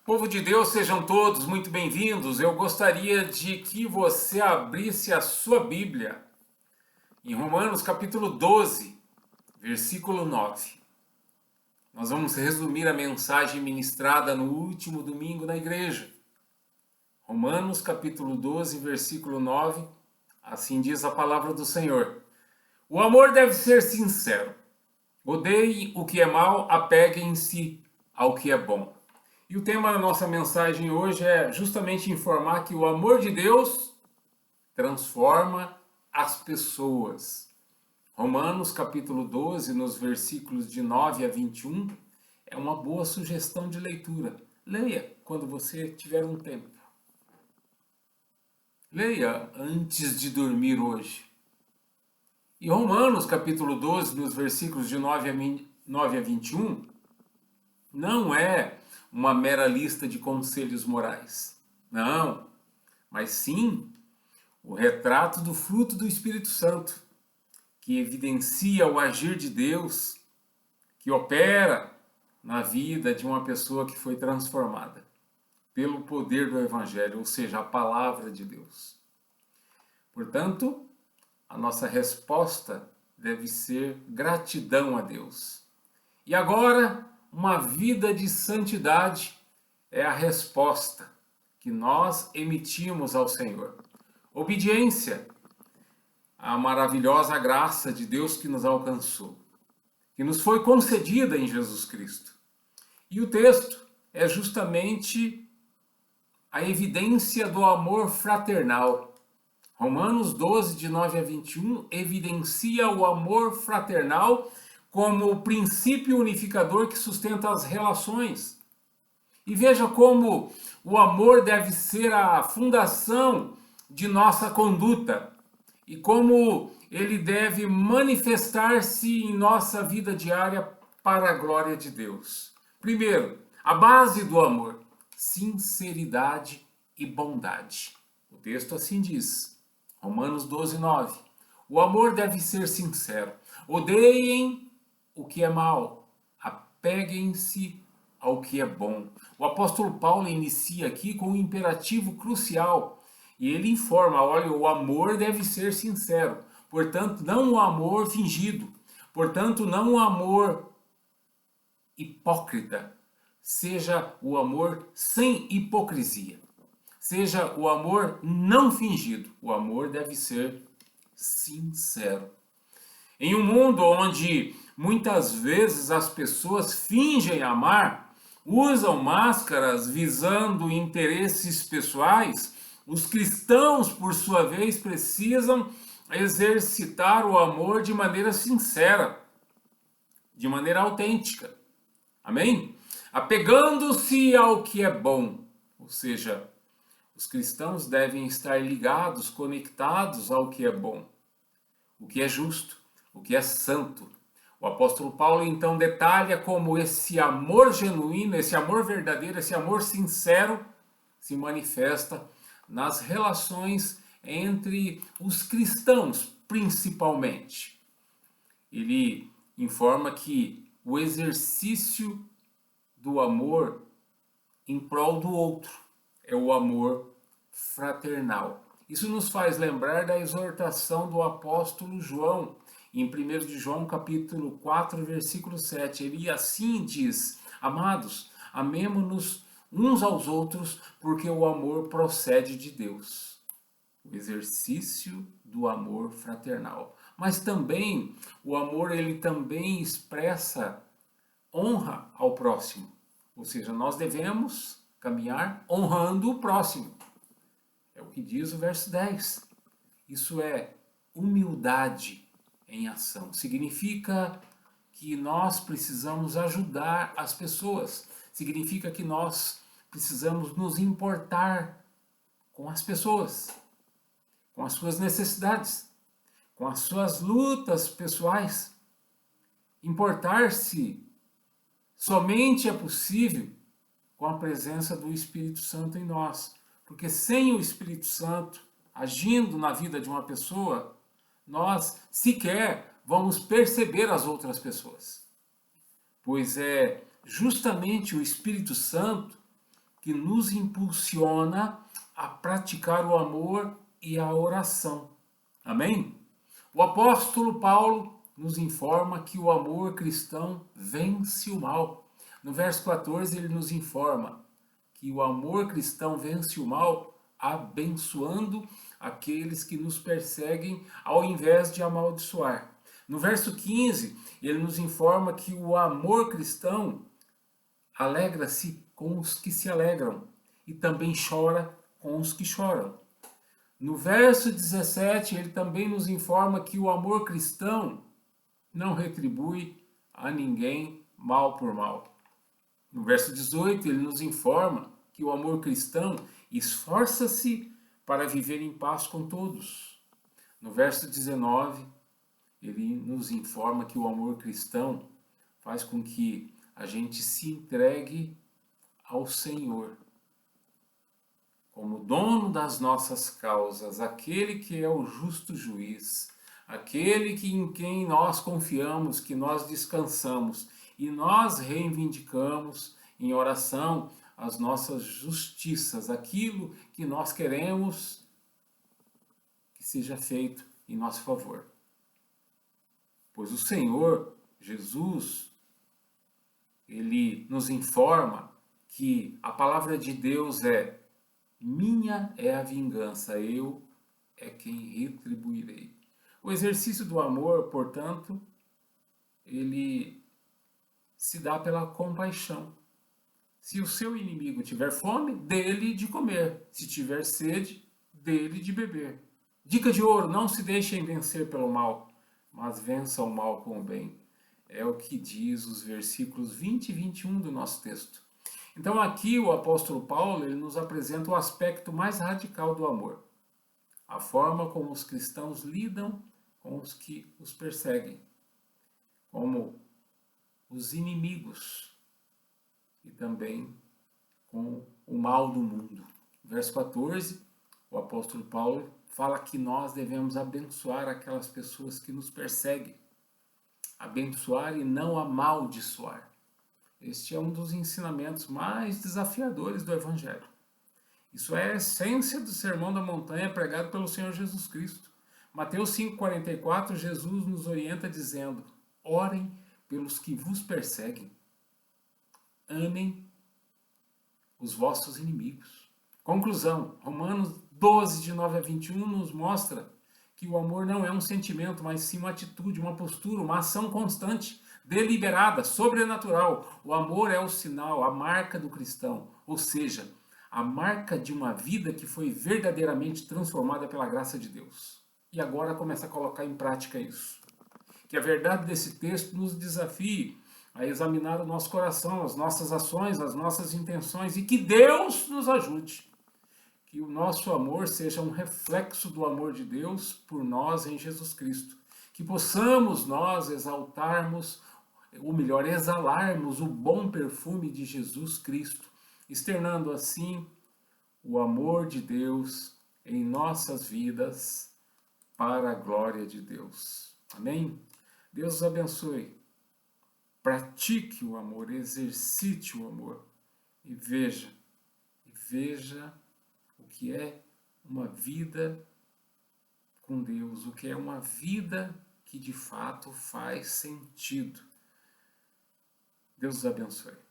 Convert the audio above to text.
Povo de Deus, sejam todos muito bem-vindos. Eu gostaria de que você abrisse a sua Bíblia em Romanos capítulo 12, versículo 9. Nós vamos resumir a mensagem ministrada no último domingo na igreja. Romanos capítulo 12, versículo 9, assim diz a palavra do Senhor. O amor deve ser sincero. Odeiem o que é mal, apeguem-se ao que é bom. E o tema da nossa mensagem hoje é justamente informar que o amor de Deus transforma as pessoas. Romanos capítulo 12, nos versículos de 9 a 21, é uma boa sugestão de leitura. Leia quando você tiver um tempo. Leia antes de dormir hoje. E Romanos capítulo 12, nos versículos de 9 a 21, não é uma mera lista de conselhos morais. Não, mas sim o retrato do fruto do Espírito Santo, que evidencia o agir de Deus, que opera na vida de uma pessoa que foi transformada pelo poder do Evangelho, ou seja, a palavra de Deus. Portanto, a nossa resposta deve ser gratidão a Deus. E agora, uma vida de santidade é a resposta que nós emitimos ao Senhor. Obediência à maravilhosa graça de Deus que nos alcançou, que nos foi concedida em Jesus Cristo. E o texto é justamente a evidência do amor fraternal. Romanos 12, de 9 a 21, evidencia o amor fraternal como o princípio unificador que sustenta as relações. E veja como o amor deve ser a fundação de nossa conduta e como ele deve manifestar-se em nossa vida diária para a glória de Deus. Primeiro, a base do amor: sinceridade e bondade. O texto assim diz. Romanos 12, 9. O amor deve ser sincero. Odeiem o que é mal. Apeguem-se ao que é bom. O apóstolo Paulo inicia aqui com um imperativo crucial. E ele informa, olha, o amor deve ser sincero. Portanto, não o amor fingido. Portanto, não o amor hipócrita. Seja o amor sem hipocrisia. Seja o amor não fingido. O amor deve ser sincero. Em um mundo onde muitas vezes as pessoas fingem amar, usam máscaras visando interesses pessoais, os cristãos, por sua vez, precisam exercitar o amor de maneira sincera, de maneira autêntica. Amém? Apegando-se ao que é bom, ou seja, os cristãos devem estar ligados, conectados ao que é bom, o que é justo, o que é santo. O apóstolo Paulo então detalha como esse amor genuíno, esse amor verdadeiro, esse amor sincero se manifesta nas relações entre os cristãos, principalmente. Ele informa que o exercício do amor em prol do outro é o amor fraternal. Isso nos faz lembrar da exortação do apóstolo João, em 1 de João capítulo 4, versículo 7. Ele assim diz: Amados, amemo-nos uns aos outros, porque o amor procede de Deus. O exercício do amor fraternal. Mas também, o amor, ele também expressa honra ao próximo. Ou seja, nós devemos caminhar honrando o próximo. É o que diz o verso 10. Isso é humildade em ação. Significa que nós precisamos ajudar as pessoas. Significa que nós precisamos nos importar com as pessoas, com as suas necessidades, com as suas lutas pessoais. Importar-se somente é possível com a presença do Espírito Santo em nós. Porque sem o Espírito Santo agindo na vida de uma pessoa, nós sequer vamos perceber as outras pessoas. Pois é justamente o Espírito Santo que nos impulsiona a praticar o amor e a oração. Amém? O apóstolo Paulo nos informa que o amor cristão vence o mal. No verso 14 ele nos informa que o amor cristão vence o mal abençoando aqueles que nos perseguem ao invés de amaldiçoar. No verso 15 ele nos informa que o amor cristão alegra-se com os que se alegram e também chora com os que choram. No verso 17, ele também nos informa que o amor cristão não retribui a ninguém mal por mal. No verso 18, ele nos informa que o amor cristão esforça-se para viver em paz com todos. No verso 19, ele nos informa que o amor cristão faz com que a gente se entregue ao Senhor como dono das nossas causas, aquele que é o justo juiz, aquele em quem nós confiamos, que nós descansamos e nós reivindicamos em oração as nossas justiças, aquilo que nós queremos que seja feito em nosso favor. Pois o Senhor Jesus, ele nos informa que a palavra de Deus é: minha é a vingança, eu é quem retribuirei. O exercício do amor, portanto, ele se dá pela compaixão. Se o seu inimigo tiver fome, dê-lhe de comer. Se tiver sede, dê-lhe de beber. Dica de ouro: não se deixem vencer pelo mal, mas vença o mal com o bem. É o que diz os versículos 20 e 21 do nosso texto. Então aqui o apóstolo Paulo ele nos apresenta o aspecto mais radical do amor. A forma como os cristãos lidam com os que os perseguem, como os inimigos e também com o mal do mundo. Verso 14, o apóstolo Paulo fala que nós devemos abençoar aquelas pessoas que nos perseguem. Abençoar e não amaldiçoar. Este é um dos ensinamentos mais desafiadores do Evangelho. Isso é a essência do Sermão da Montanha pregado pelo Senhor Jesus Cristo. Mateus 5,44, Jesus nos orienta dizendo: orem pelos que vos perseguem. Amem os vossos inimigos. Conclusão: Romanos 12, de 9 a 21, nos mostra que o amor não é um sentimento, mas sim uma atitude, uma postura, uma ação constante, deliberada, sobrenatural. O amor é o sinal, a marca do cristão, ou seja, a marca de uma vida que foi verdadeiramente transformada pela graça de Deus. E agora começa a colocar em prática isso. Que a verdade desse texto nos desafie a examinar o nosso coração, as nossas ações, as nossas intenções, e que Deus nos ajude. Que o nosso amor seja um reflexo do amor de Deus por nós em Jesus Cristo. Que possamos nós exaltarmos, ou melhor, exalarmos o bom perfume de Jesus Cristo, externando assim o amor de Deus em nossas vidas para a glória de Deus. Amém? Deus os abençoe. Pratique o amor, exercite o amor e veja o que é uma vida com Deus, o que é uma vida que de fato faz sentido. Deus os abençoe.